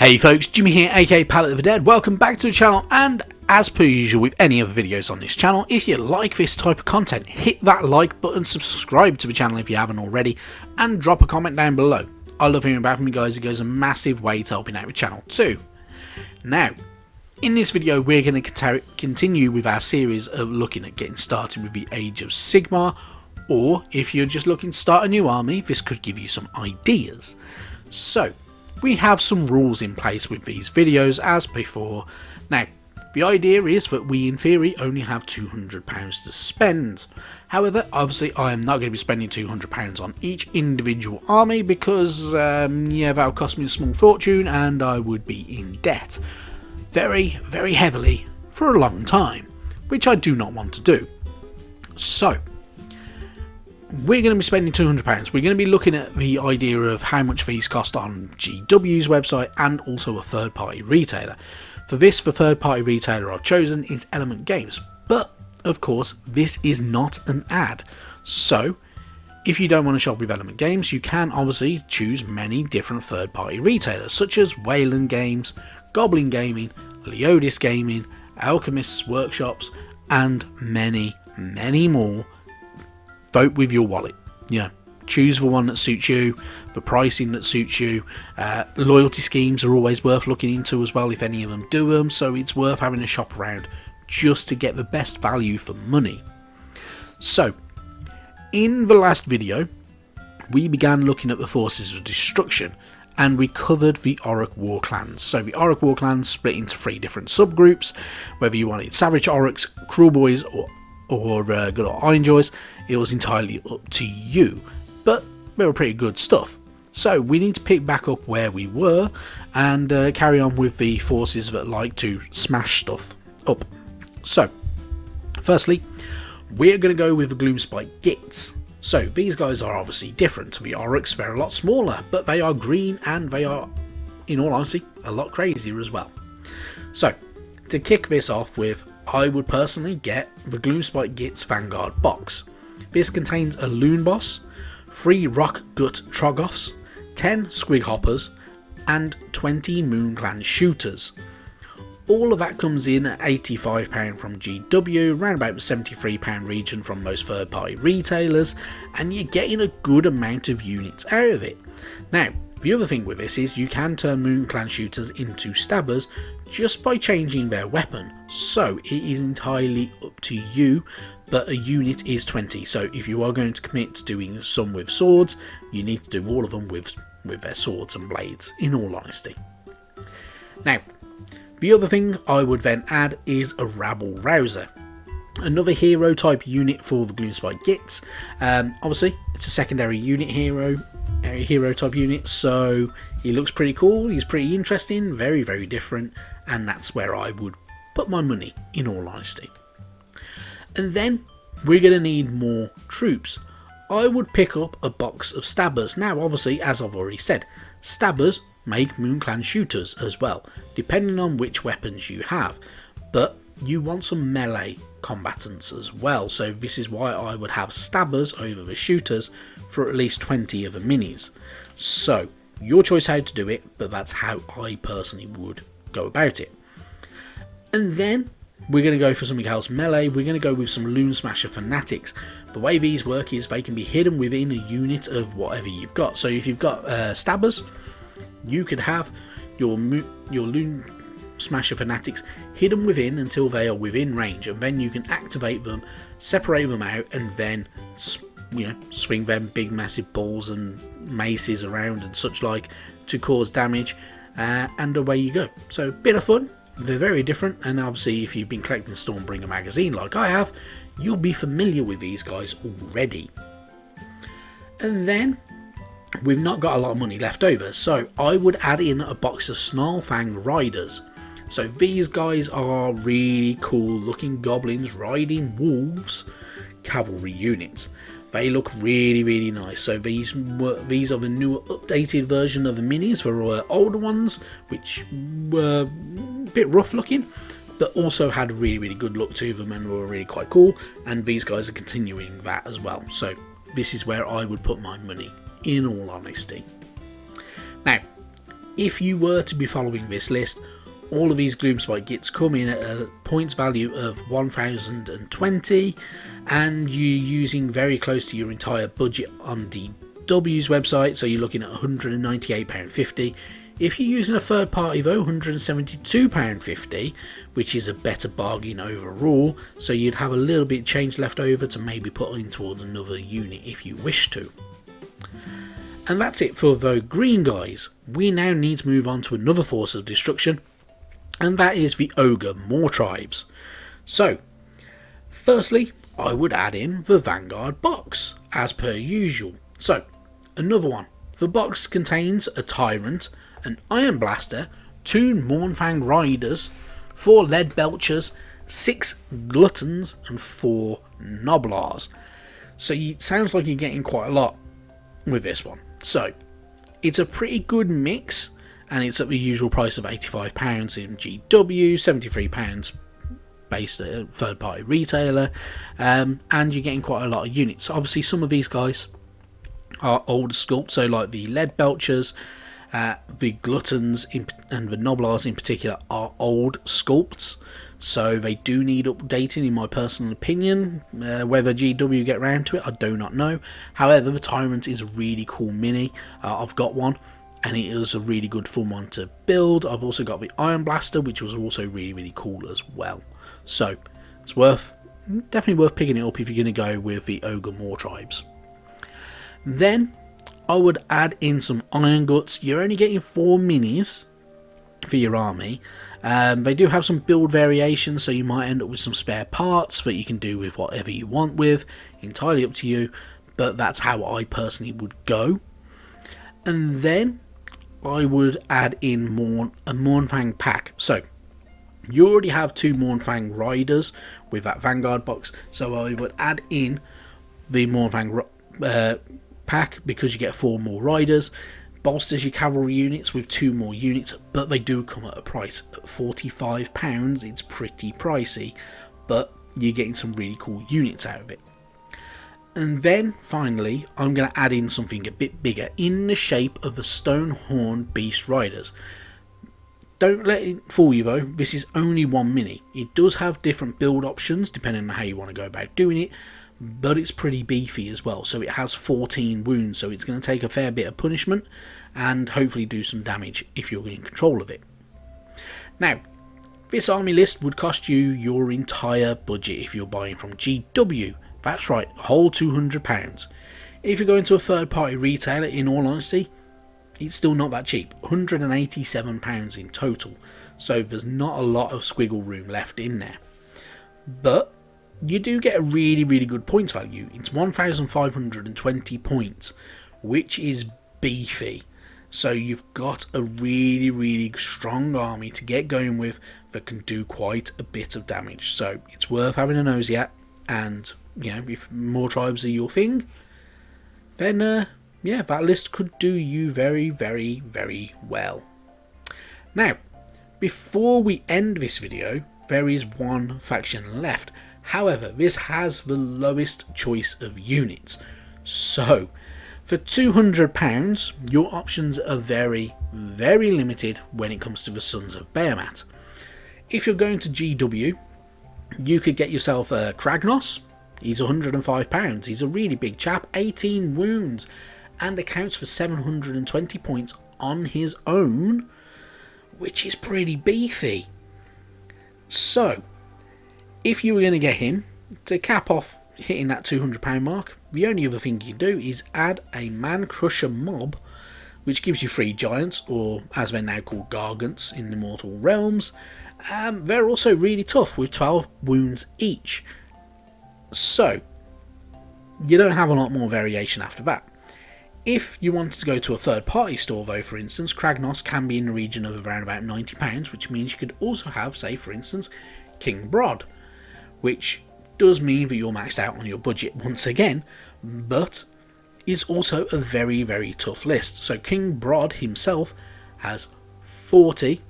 Hey folks, Jimmy here, aka Palette of the Dead. Welcome back to the channel, and as per usual with any other videos on this channel, if you like this type of content, hit that like button, subscribe to the channel if you haven't already, and drop a comment down below. I love hearing back from you guys. It goes a massive way to helping out the channel too. Now, in this video we're going to continue with our series of looking at getting started with the Age of Sigmar, or if you're just looking to start a new army, this could give you some ideas. So, we have some rules in place with these videos as before. Now, the idea is that we in theory only have £200 to spend. However, obviously I am not going to be spending £200 on each individual army because, yeah, that would cost me a small fortune and I would be in debt very, very heavily for a long time, which I do not want to do. So, we're going to be spending £200. We're going to be looking at the idea of how much these cost on GW's website and also a third-party retailer. For this, the third-party retailer I've chosen is Wayland Games, but of course this is not an ad. So if you don't want to shop with Wayland Games, you can obviously choose many different third-party retailers such as Wayland Games, Goblin Gaming, Leodis Gaming, Alchemist's Workshops, and many, many more. Vote with your wallet. Yeah, choose the one that suits you, the pricing that suits you. Loyalty schemes are always worth looking into as well if any of them do them, so it's worth having a shop around just to get the best value for money. So, in the last video, we began looking at the forces of destruction and we covered the Orc war clans. So the Orc war clans split into 3 different subgroups, whether you wanted Savage Orcs, Cruel Boys, or good old Ironjoys, it was entirely up to you, but they were pretty good stuff. So we need to pick back up where we were and carry on with the forces that like to smash stuff up. So firstly, we're going to go with the Gloomspite Gitz. So these guys are obviously different to the Orcs. They're a lot smaller, but they are green and they are, in all honesty, a lot crazier as well. So to kick this off with, I would personally get the Gloomspite Gitz Vanguard box. This contains a Loon Boss, 3 Rock Gut Troggoths, 10 Squig Hoppers, and 20 Moon Clan Shooters. All of that comes in at £85 from GW, around about the £73 region from most third party retailers, and you're getting a good amount of units out of it. Now, the other thing with this is you can turn Moon Clan Shooters into stabbers just by changing their weapon, so it is entirely up to you, but a unit is 20, so if you are going to commit to doing some with swords, you need to do all of them with their swords and blades, in all honesty. Now, the other thing I would then add is a Rabble Rouser. Another hero type unit for the Gloomspite Gitz. Obviously, it's a secondary unit hero type unit, so he looks pretty cool, he's pretty interesting, very, very different, and that's where I would put my money, in all honesty. And then we're going to need more troops. I would pick up a box of stabbers. Now obviously, as I've already said, stabbers make Moon Clan Shooters as well, depending on which weapons you have, but you want some melee combatants as well, so this is why I would have stabbers over the shooters for at least 20 of the minis. So your choice how to do it, but that's how I personally would go about it. And then we're going to go for something else melee. We're going to go with some Loon Smasher Fanatics. The way these work is they can be hidden within a unit of whatever you've got. So if you've got stabbers, you could have your Loon Smasher Fanatics hidden within until they are within range, and then you can activate them, separate them out, and then swing them big massive balls and maces around and such like to cause damage, and away you go. So bit of fun. They're very different, and obviously if you've been collecting Stormbringer magazine like I have, you'll be familiar with these guys already. And then we've not got a lot of money left over, so I would add in a box of Snarlfang Riders. So these guys are really cool looking goblins riding wolves cavalry units. They look really, really nice. So these are the newer updated version of the minis for older ones, which were a bit rough looking, but also had a really, really good look to them and were really quite cool. And these guys are continuing that as well. So this is where I would put my money, in all honesty. Now, If you were to be following this list, all of these Gloomspite Gitz come in at a points value of 1020, and you're using very close to your entire budget on DW's website, so you're looking at £198.50. If you're using a third party though, £172.50, which is a better bargain overall, so you'd have a little bit change left over to maybe put in towards another unit if you wish to. And that's it for the green guys. We now need to move on to another force of destruction, and that is the Ogor Mawtribes. So, firstly, I would add in the Vanguard box, as per usual. So, another one. The box contains a Tyrant, an Iron Blaster, 2 Mournfang Riders, 4 Lead Belchers, 6 Gluttons, and 4 Noblars. So, it sounds like you're getting quite a lot with this one. So, it's a pretty good mix, and it's at the usual price of £85 in GW, £73 based at a third party retailer, and you're getting quite a lot of units. Obviously, some of these guys are older sculpts, so like the Lead Belchers, the Gluttons and the Noblars in particular are old sculpts, so they do need updating in my personal opinion. Whether GW get round to it, I do not know. However, the Tyrant is a really cool mini. I've got one, and it is a really good fun one to build. I've also got the Iron Blaster, which was also really cool as well. So it's definitely worth picking it up if you're going to go with the Ogor Mawtribes. Then I would add in some Iron Guts. You're only getting 4 minis for your army. They do have some build variations, so you might end up with some spare parts that you can do with whatever you want with. Entirely up to you, but that's how I personally would go. And then I would add in a Mournfang pack. So you already have 2 Mournfang Riders with that Vanguard box, so I would add in the Mournfang pack because you get 4 more Riders. Bolsters your cavalry units with 2 more units, but they do come at a price at £45. It's pretty pricey, but you're getting some really cool units out of it. And then finally, I'm going to add in something a bit bigger in the shape of the Stonehorn Beast Riders. Don't let it fool you though, this is only one mini. It does have different build options depending on how you want to go about doing it, but it's pretty beefy as well. So it has 14 wounds, so it's going to take a fair bit of punishment and hopefully do some damage if you're in control of it. Now, this army list would cost you your entire budget if you're buying from GW. That's right, a whole £200. If you're going to a third party retailer, in all honesty, it's still not that cheap. £187 in total, so there's not a lot of squiggle room left in there. But you do get a really good points value. It's 1,520 points, which is beefy. So you've got a really strong army to get going with that can do quite a bit of damage. So it's worth having a nosy at, and you know, if Mawtribes are your thing, then yeah, that list could do you very well. Now, before we end this video, there is one faction left. However, this has the lowest choice of units. So, for £200, your options are very limited when it comes to the Sons of Behemat. If you're going to GW, you could get yourself a Kragnos. He's £105. He's a really big chap, 18 wounds, and accounts for 720 points on his own, which is pretty beefy. So, if you were going to get him, to cap off hitting that £200 mark, the only other thing you do is add a Man Crusher mob, which gives you 3 giants, or as they're now called, gargants in the Mortal Realms. They're also really tough with 12 wounds each. So, you don't have a lot more variation after that. If you wanted to go to a third party store though, for instance, Kragnos can be in the region of around about £90, which means you could also have, say for instance, King Brod, which does mean that you're maxed out on your budget once again, but is also a very tough list. So King Brod himself has 40,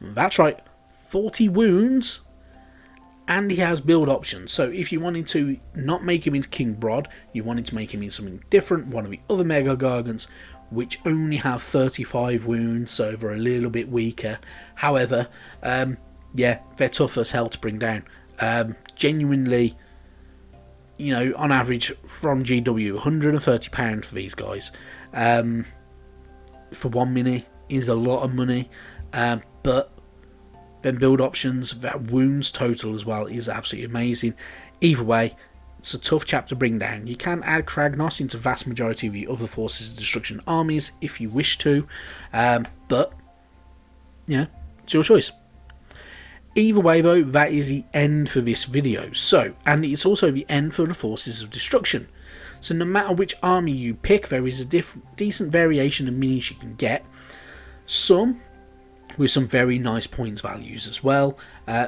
that's right, 40 wounds, and he has build options. So if you wanted to not make him into King Brod, you wanted to make him into something different, one of the other Mega Gargants, which only have 35 wounds, so they're a little bit weaker. However, yeah, they're tough as hell to bring down. Genuinely, you know, on average from GW, £130 for these guys. For one mini is a lot of money, but then build options, that wounds total as well is absolutely amazing. Either way, it's a tough chap to bring down. You can add Kragnos into the vast majority of your other Forces of Destruction armies if you wish to, but yeah, it's your choice. Either way though, that is the end for this video. So, and it's also the end for the Forces of Destruction. So no matter which army you pick, there is a decent variation of minis you can get. Some with some very nice points values as well,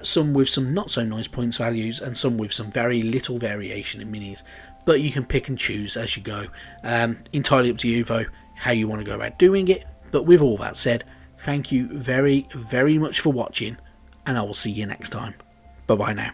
some with some not so nice points values, and some with some very little variation in minis. But you can pick and choose as you go. Entirely up to you though, how you want to go about doing it. But with all that said, thank you very, very much for watching, and I will see you next time. Bye bye now.